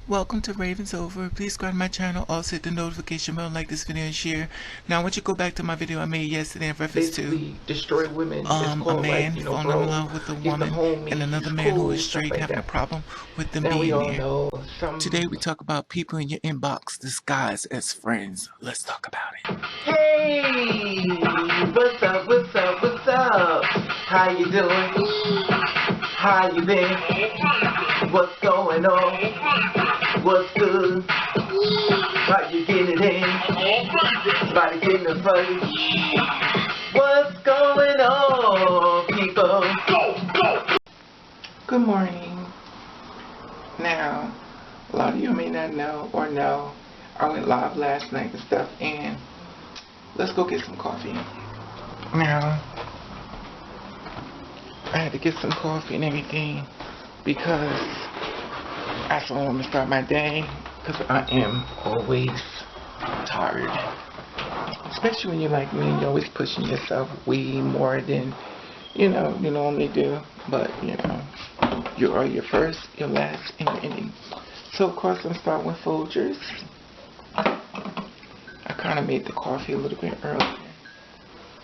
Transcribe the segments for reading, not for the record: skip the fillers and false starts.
Welcome to Ravenovah. Please subscribe to my channel. Also hit the notification bell, like this video, and share. Now I want you to go back to my video I made yesterday in reference to Basically destroy women. It's a called, like, man you know, falling in bro, love with a he's the woman homie, and he's another man who is cool, stuff straight like having a that. problem with them Now we being all there. know some. Today we talk about people in your inbox disguised as friends. Let's talk about it. Hey, what's up, what's up, what's up? How you doing? How you been? What's going on? What's good? How you getting it in? Body getting it funny. What's going on, people? Good morning. Now, a lot of you may not know or know, I went live last night and stuff, and let's go get some coffee. Now, I had to get some coffee and everything because that's when I'm going to start my day, because I am always tired. Especially when you're like me, you're always pushing yourself way more than, you normally do. But, you are your first, your last, and your ending. So, of course, I'm starting with Folgers. I kind of made the coffee a little bit earlier,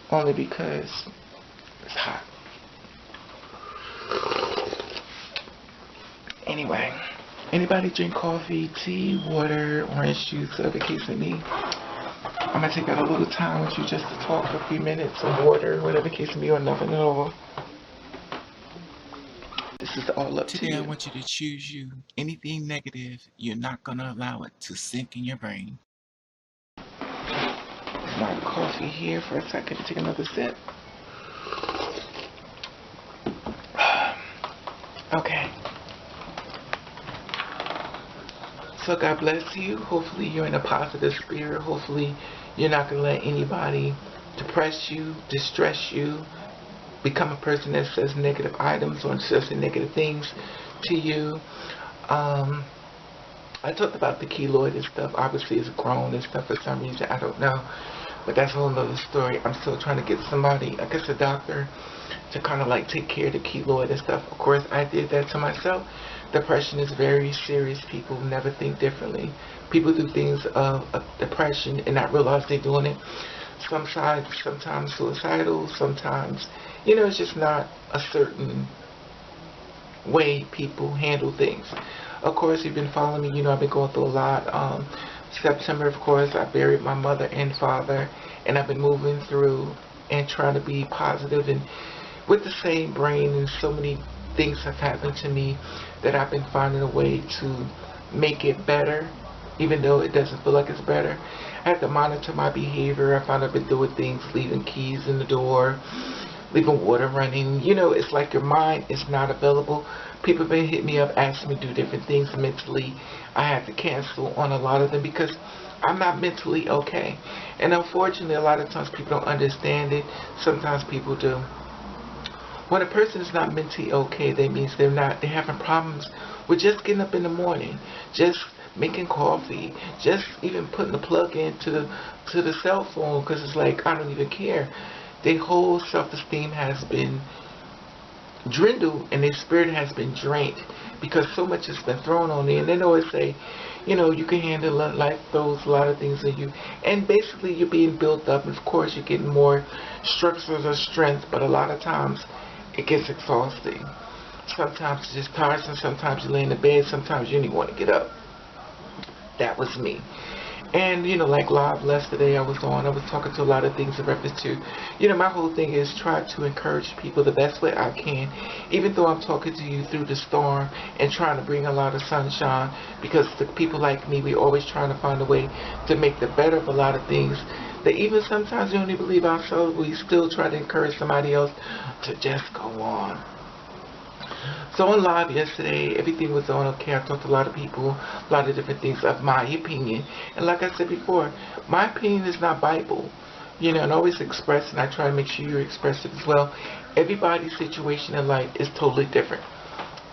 only because it's hot. Anyway, anybody drink coffee, tea, water, orange juice, whatever the case may be? I'm going to take out a little time with you just to talk for a few minutes, some water, whatever the case may be, or nothing at all. This is all up to you. Today I want you to choose you. Anything negative, you're not going to allow it to sink in your brain. My coffee here for a second. Take another sip. Okay. So God bless you. Hopefully you're in a positive spirit. Hopefully you're not going to let anybody depress you, distress you, become a person that says negative items or says negative things to you. I talked about the keloid and stuff. Obviously it's grown and stuff for some reason. I don't know. But that's a whole nother story. I'm still trying to get somebody, I guess a doctor, to kind of like take care of the keloid and stuff. Of course, I did that to myself. Depression is very serious. People never think differently. People do things of depression and not realize they're doing it. Sometimes suicidal. Sometimes, it's just not a certain way people handle things. Of course, you've been following me. I've been going through a lot. September, of course, I buried my mother and father, and I've been moving through and trying to be positive and with the same brain, and so many things have happened to me that I've been finding a way to make it better, even though it doesn't feel like it's better. I have to monitor my behavior. I found I've been doing things, leaving keys in the door, leaving water running. It's like your mind is not available. People have been hitting me up, asking me to do different things mentally. I have to cancel on a lot of them because I'm not mentally okay. And unfortunately, a lot of times people don't understand it. Sometimes people do. When a person is not mentally okay, that means they're having problems with just getting up in the morning, just making coffee, just even putting the plug into the cell phone, because it's like, I don't even care. Their whole self-esteem has been dwindled and their spirit has been drained because so much has been thrown on them. And they always say, you can handle life, throws a lot of things at you, and basically you're being built up, and of course you're getting more structures of strength, but a lot of times it gets exhausting. Sometimes it's just tiresome. Sometimes you lay in the bed. Sometimes you don't even want to get up. That was me. And, like live yesterday I was talking to a lot of things in reference to, my whole thing is try to encourage people the best way I can, even though I'm talking to you through the storm and trying to bring a lot of sunshine, because the people like me, we always trying to find a way to make the better of a lot of things that even sometimes we don't even believe ourselves. We still try to encourage somebody else to just go on. So on live yesterday, everything was on okay. I talked to a lot of people, a lot of different things of my opinion. And like I said before, my opinion is not Bible. And I always express, and I try to make sure you express it as well. Everybody's situation in life is totally different.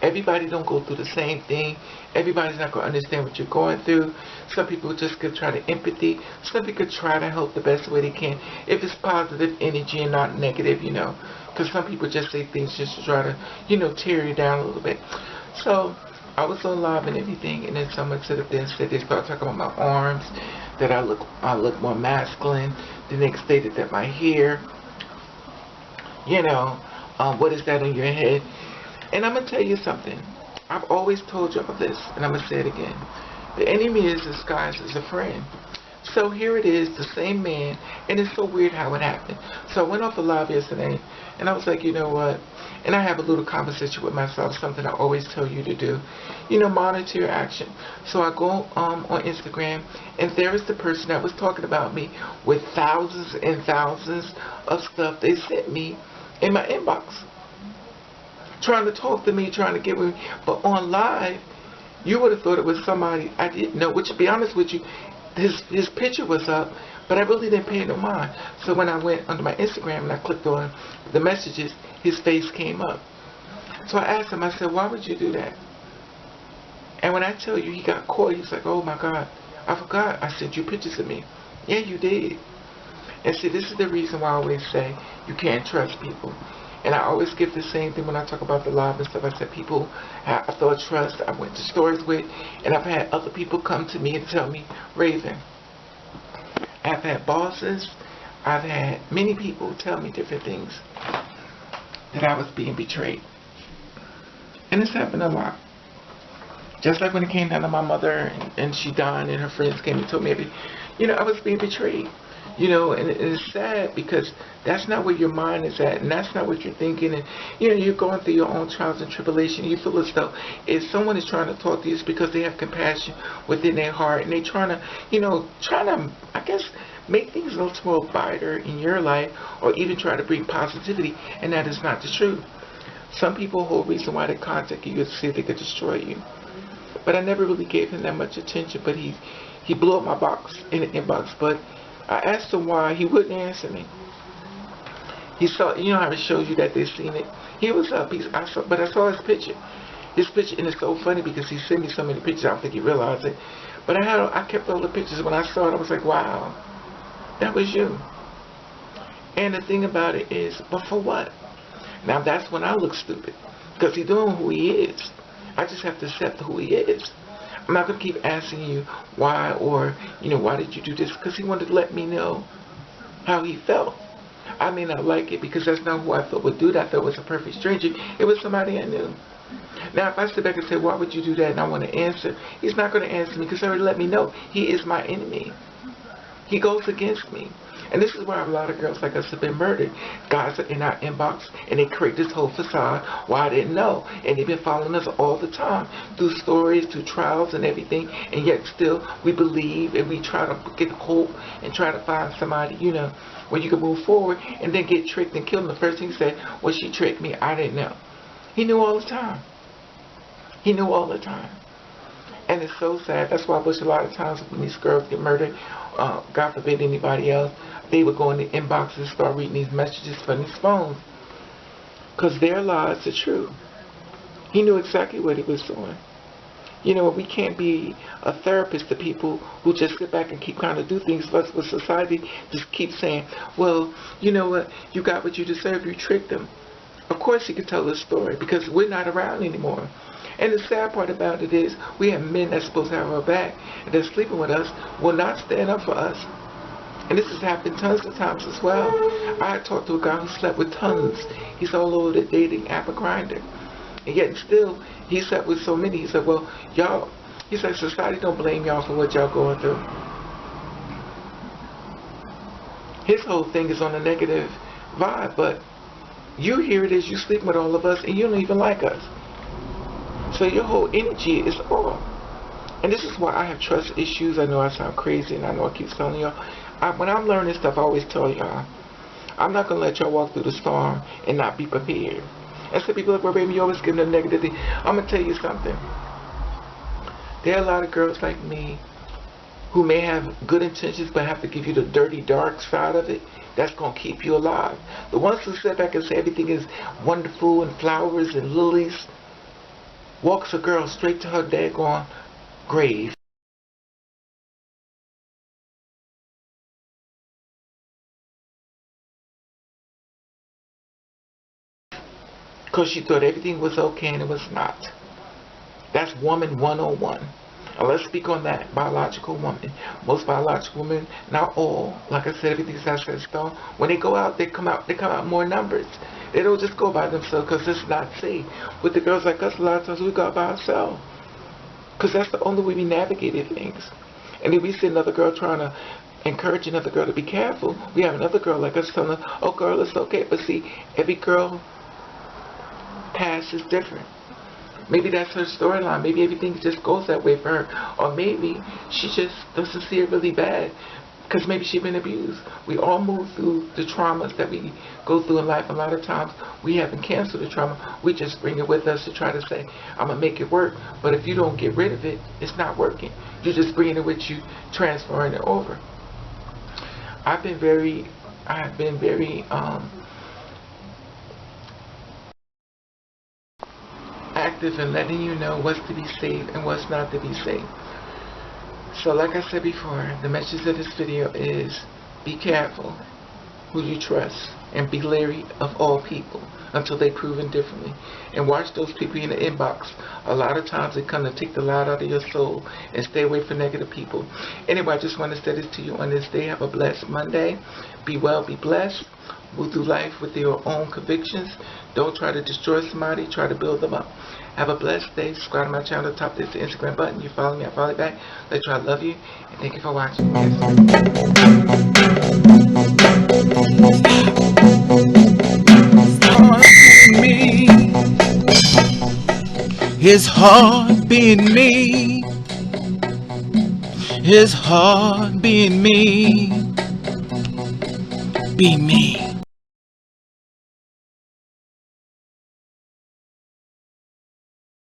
Everybody don't go through the same thing. Everybody's not going to understand what you're going through. Some people just could try to empathy. Some people could try to help the best way they can. If it's positive energy and not negative, Because some people just say things just to try to, tear you down a little bit. So I was on live and everything, and then someone stood up there and said they started talking about my arms, that I look more masculine. Then they stated that my hair, what is that on your head? And I'm gonna tell you something. I've always told y'all this, and I'm gonna say it again. The enemy is disguised as a friend. So here it is, the same man, and it's so weird how it happened. So I went off a live yesterday, and I was like, you know what? And I have a little conversation with myself, something I always tell you to do. Monitor your action. So I go on Instagram, and there is the person that was talking about me with thousands and thousands of stuff they sent me in my inbox. Trying to talk to me, trying to get with me. But on live, you would have thought it was somebody I didn't know, which, to be honest with you, his picture was up, but I really didn't pay no mind. So when I went under my Instagram and I clicked on the messages, his face came up. So I asked him, I said, why would you do that? And when I tell you he got caught, he's like, oh my God, I forgot I sent you pictures of me. Yeah, you did. And see, this is the reason why I always say you can't trust people. And I always give the same thing when I talk about the live and stuff. I said people I thought trust, I went to stores with, and I've had other people come to me and tell me, Raven, I've had bosses, I've had many people tell me different things, that I was being betrayed. And it's happened a lot. Just like when it came down to my mother and she died and her friends came and told me I was being betrayed. And it's sad because that's not where your mind is at, and that's not what you're thinking, and you're going through your own trials and tribulation. You feel as though if someone is trying to talk to you, it's because they have compassion within their heart, and they're trying to, I guess, make things a little more brighter in your life, or even try to bring positivity, and that is not the truth. Some people, whole reason why they contact you is to see if they could destroy you. But I never really gave him that much attention, but he blew up my box in the inbox, but I asked him why. He wouldn't answer me. He saw, how it shows you that they've seen it. He was up. But I saw his picture. His picture, and it's so funny because he sent me so many pictures. I don't think he realized it. But I kept all the pictures. When I saw it, I was like, wow, that was you. And the thing about it is, but for what? Now that's when I look stupid, because he's doing who he is. I just have to accept who he is. I'm not going to keep asking you why, or, why did you do this? Because he wanted to let me know how he felt. I may not like it because that's not who I thought would do that. I thought it was a perfect stranger. It was somebody I knew. Now, if I sit back and say, why would you do that? And I want to answer, he's not going to answer me because he already let me know he is my enemy. He goes against me. And this is why a lot of girls like us have been murdered. Guys are in our inbox and they create this whole facade. Why I didn't know. And they've been following us all the time. Through stories, through trials and everything. And yet still we believe and we try to get hope and try to find somebody, where you can move forward, and then get tricked and killed. And the first thing he said, well, she tricked me. I didn't know. He knew all the time. He knew all the time. And it's so sad. That's why I wish a lot of times when these girls get murdered, God forbid anybody else, they would go in the inbox and start reading these messages from these phones. Because their lies are true. He knew exactly what he was doing. We can't be a therapist to people who just sit back and keep kind of do things. But with society just keeps saying, well, you know what, you got what you deserve, you tricked them. Of course he could tell this story because we're not around anymore. And the sad part about it is we have men that's supposed to have our back and they're sleeping with us will not stand up for us. And this has happened tons of times as well. I talked to a guy who slept with tons. He's all over the dating app of Grindr. And yet still, he slept with so many. He said, well, y'all, he said, society don't blame y'all for what y'all going through. His whole thing is on a negative vibe, but you here it is, you sleeping with all of us and you don't even like us. So your whole energy is off. And this is why I have trust issues. I know I sound crazy and I know I keep telling y'all. When I'm learning stuff, I always tell y'all, I'm not going to let y'all walk through the storm and not be prepared. And so people are like, well, baby, you always give them the negative thing. I'm going to tell you something. There are a lot of girls like me who may have good intentions but have to give you the dirty, dark side of it. That's going to keep you alive. The ones who sit back and say everything is wonderful and flowers and lilies, walks a girl straight to her daggone grave. Because she thought everything was okay and it was not. That's woman 101. Now let's speak on that. Biological woman. Most biological women, not all, like I said, everything's not set in stone. When they go out, they come out more numbers. They don't just go by themselves because it's not safe. With the girls like us, a lot of times we go out by ourselves. Because that's the only way we navigated things. And if we see another girl trying to encourage another girl to be careful, we have another girl like us telling her, oh girl, it's okay. But see, every girl past is different. Maybe that's her storyline. Maybe everything just goes that way for her. Or maybe she just doesn't see it really bad because maybe she's been abused. We all move through the traumas that we go through in life. A lot of times we haven't canceled the trauma. We just bring it with us to try to say, I'm going to make it work. But if you don't get rid of it, it's not working. You're just bringing it with you, transferring it over. I've been very active in letting you know what's to be safe and what's not to be safe. So like I said before, the message of this video is be careful who you trust and be leery of all people until they proven differently. And watch those people in the inbox. A lot of times they come to take the light out of your soul, and stay away from negative people. Anyway, I just want to say this to you on this day. Have a blessed Monday. Be well, be blessed. Move through life with your own convictions. Don't try to destroy somebody. Try to build them up. Have a blessed day. Subscribe to my channel. Top this the Instagram button. You follow me, I follow you back. Let you, I love you. And thank you for watching. His heart being me. His heart being me. Be me.